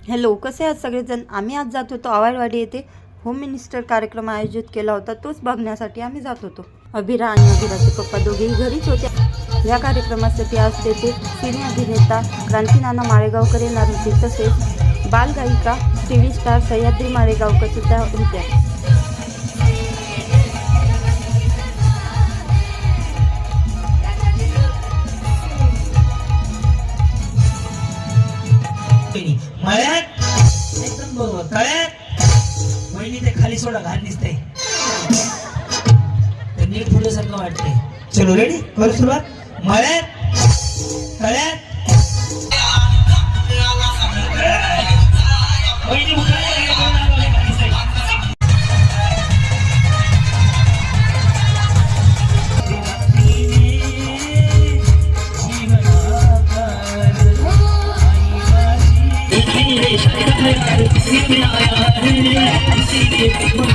Hello, कसे आहात सगळेजण. आम्ही आज जात होतो आवारवाडी येथे होम मिनिस्टर कार्यक्रम आयोजित केला होता. तोच बघण्यासाठी आम्ही जात होतो. अभिरा आणि अभिराचे पप्पा दोघेही घरीच होते. या कार्यक्रमासाठी आज तेथे सिने अभिनेता क्रांतीनाना माळेगावकर येणार होते. तसेच बालगायिका टीव्ही स्टार सह्याद्री माळेगावकर सुद्धा होत्या. एकदम बरोबर. तळ्यात वहिनी ते खाली सोडा, घाण दिसते, नीट फुल्यासारखं वाटते. चलो रेडी, करू सुरुवात. मळ्यात, तळ्यात, Hey,